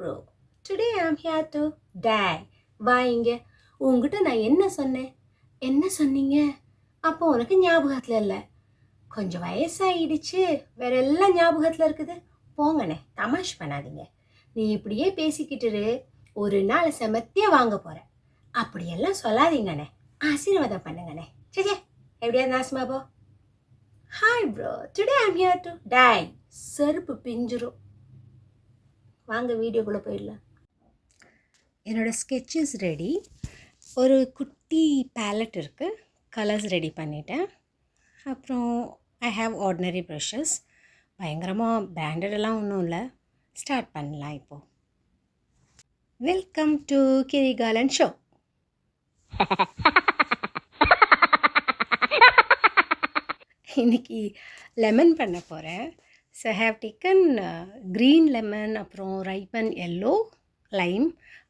bro. Today I'm here to die. வா இங்க. உங்ககிட்ட நான் என்ன சொன்னேன்? என்ன சொன்னீங்க? அப்போ உனக்கு ஞாபகத்துல இல்ல. கொஞ்சம் வயசாயிடுச்சு. வேற எல்லாம் ஞாபகத்துல இருக்குது. போங்கண்ணே, தமாஷ் பண்ணாதீங்க. நீ இப்படியே பேசிக்கிட்டு இரு. ஒரு நாள் செமத்தியா வாங்க போற. அப்படியெல்லாம் சொல்லாதீங்கண்ணே. ஆசீர்வாதம் பண்ணுங்கண்ணே. சே எப்படியாவது நாசமா போ. Hi bro, today I'm here to tie. செருப்பு பிஞ்சிரும். வாங்க வீடியோக்குள்ளே போயிடலாம். என்னோடய ஸ்கெட்சஸ் ரெடி. ஒரு குட்டி பேலட் இருக்குது, கலர்ஸ் ரெடி பண்ணிட்டேன். அப்புறம் ஐ ஹாவ் ஆர்டினரி ப்ரஷஸ். பயங்கரமாக பிராண்டடெல்லாம் ஒன்றும் இல்லை. ஸ்டார்ட் பண்ணலாம் இப்போது. Welcome to Kirikalan show. இன்றைக்கி லெமன் பண்ண போகிறேன். So I have taken green lemon, அப்புறம் ரைப்பன் எல்லோ லைம்,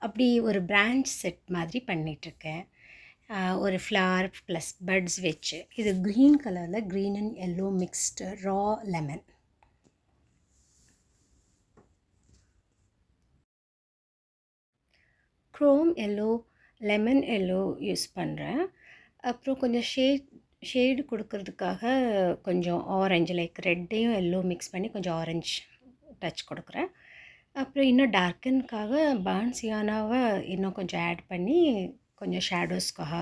அப்படி ஒரு பிரான்ச் செட் மாதிரி பண்ணிகிட்ருக்கேன். ஒரு ஃப்ளவர் ப்ளஸ் பட்ஸ் வச்சு. இது க்ரீன் கலரில் green and yellow mixed raw lemon. Chrome yellow, lemon yellow use பண்ணுறேன். அப்புறம் கொஞ்சம் ஷேடு கொடுக்கறதுக்காக கொஞ்சம் ஆரஞ்சு, லைக் ரெட்டையும் எல்லோ மிக்ஸ் பண்ணி கொஞ்சம் ஆரஞ்சு டச் கொடுக்குறேன். அப்புறம் இன்னும் டார்க்கனுக்காக பான்சியானாவை இன்னும் கொஞ்சம் ஆட் பண்ணி கொஞ்சம் ஷேடோஸ்க்காக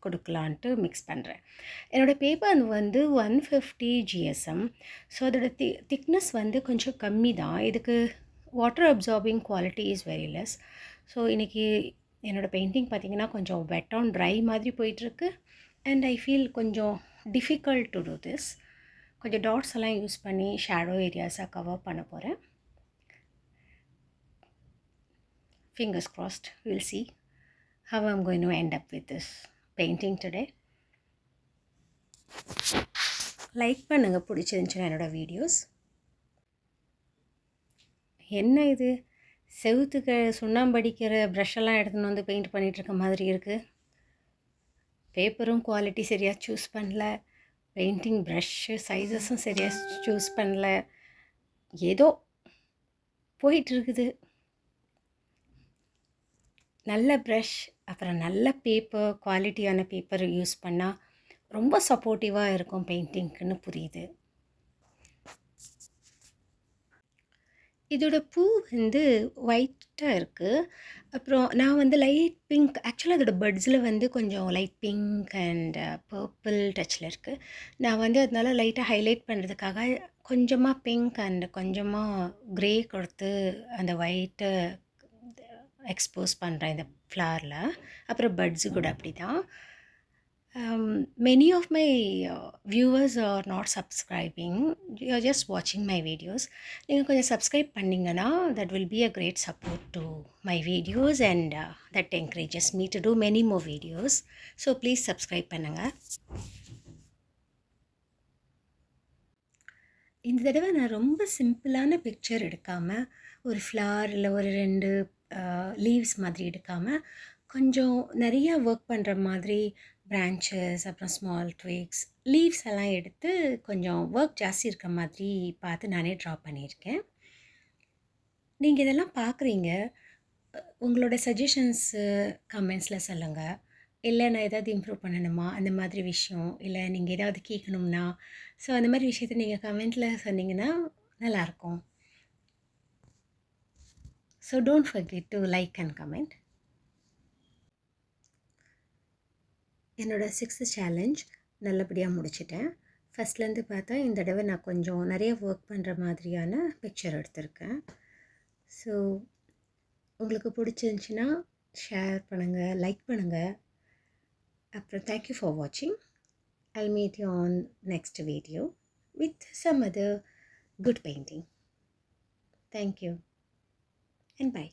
கொடுக்கலான்ட்டு மிக்ஸ் பண்ணுறேன். என்னோடய பேப்பர் வந்து 150 GSM. ஸோ அதோட திக்னஸ் வந்து கொஞ்சம் கம்மி தான். இதுக்கு water absorbing quality is very less. So இன்றைக்கி என்னோடய பெயிண்டிங் பார்த்திங்கன்னா கொஞ்சம் வெட் ஆன் ட்ரை மாதிரி போயிட்டுருக்கு. அண்ட் ஐ ஃபீல் கொஞ்சம் டிஃபிகல்ட் டு டூ திஸ். கொஞ்சம் டாட்ஸ் எல்லாம் யூஸ் பண்ணி ஷேடோ ஏரியாஸாக கவர் பண்ண போகிறேன். Fingers crossed, we'll see how I'm going to end up with this painting today. Like பண்ணுங்கள் பிடிச்சிருந்துச்சுன்னா என்னோடய வீடியோஸ். என்ன இது செவுத்துக்கு சுண்ணாம்படிக்கிற ப்ரஷெல்லாம் எடுத்துன்னு வந்து பெயிண்ட் பண்ணிகிட்ருக்க மாதிரி இருக்குது. பேப்பரும் குவாலிட்டி சரியாக சூஸ் பண்ணல, பெயிண்டிங் ப்ரஷ்ஷு சைஸஸும் சரியாக சூஸ் பண்ணல. ஏதோ போயிட்டுருக்குது. நல்ல ப்ரஷ், அப்புறம் நல்ல பேப்பர், குவாலிட்டியான பேப்பர் யூஸ் பண்ணால் ரொம்ப சப்போர்ட்டிவாக இருக்கும் பெயிண்டிங்க்குன்னு புரியுது. இதோட பூ வந்து ஒயிட்டாக இருக்குது. அப்புறம் நான் வந்து லைட் பிங்க், ஆக்சுவலாக அதோடய பட்ஸில் வந்து கொஞ்சம் லைட் பிங்க் அண்ட் பர்பிள் டச்சில் இருக்குது. நான் வந்து அதனால லைட்டாக ஹைலைட் பண்ணுறதுக்காக கொஞ்சமாக பிங்க் அண்ட் கொஞ்சமாக க்ரே கொடுத்து அந்த ஒயிட்டை எக்ஸ்போஸ் பண்ணுறேன் இந்த ஃப்ளவரில். அப்புறம் பட்ஸு கூட அப்படி தான். Many of my viewers are not subscribing. You are just watching my videos. நீங்கள் கொஞ்சம் சப்ஸ்கிரைப் பண்ணிங்கன்னா that will be a great support to my videos and that encourages me to do many more videos. So please subscribe பண்ணுங்கள். இந்த தடவை நான் ரொம்ப சிம்பிளான picture எடுக்காமல், ஒரு ஃப்ளவர் இல்லை ஒரு 2 லீவ்ஸ் மாதிரி எடுக்காமல், கொஞ்சம் நிறையா ஒர்க் பண்ணுற மாதிரி பிரான்ச்சஸ், அப்புறம் ஸ்மால் ட்விக்ஸ், லீவ்ஸ் எல்லாம் எடுத்து கொஞ்சம் ஒர்க் ஜாஸ்தி இருக்க மாதிரி பார்த்து நானே ட்ரா பண்ணியிருக்கேன். நீங்கள் இதெல்லாம் பார்க்குறீங்க. உங்களோட சஜஷன்ஸு கமெண்ட்ஸில் சொல்லுங்கள். இல்லை நான் ஏதாவது இம்ப்ரூவ் பண்ணணுமா அந்த மாதிரி விஷயம், இல்லை நீங்கள் ஏதாவது கேட்கணும்னா, ஸோ அந்த மாதிரி விஷயத்தை நீங்கள் கமெண்ட்டில் சொன்னீங்கன்னா நல்லாயிருக்கும். So don't forget to like and comment. என்னோடய 6th சேலஞ்ச் நல்லபடியாக முடிச்சிட்டேன். ஃபஸ்ட்லேருந்து பார்த்தா இந்த தடவை நான் கொஞ்சம் நிறைய ஒர்க் பண்ணுற மாதிரியான பிக்சர் எடுத்திருக்கேன். ஸோ உங்களுக்கு பிடிச்சிருந்துச்சின்னா ஷேர் பண்ணுங்கள், லைக் பண்ணுங்கள். அப்புறம் தேங்க்யூ ஃபார் வாட்சிங். I'll meet you on next video with some other good painting. Thank you and bye.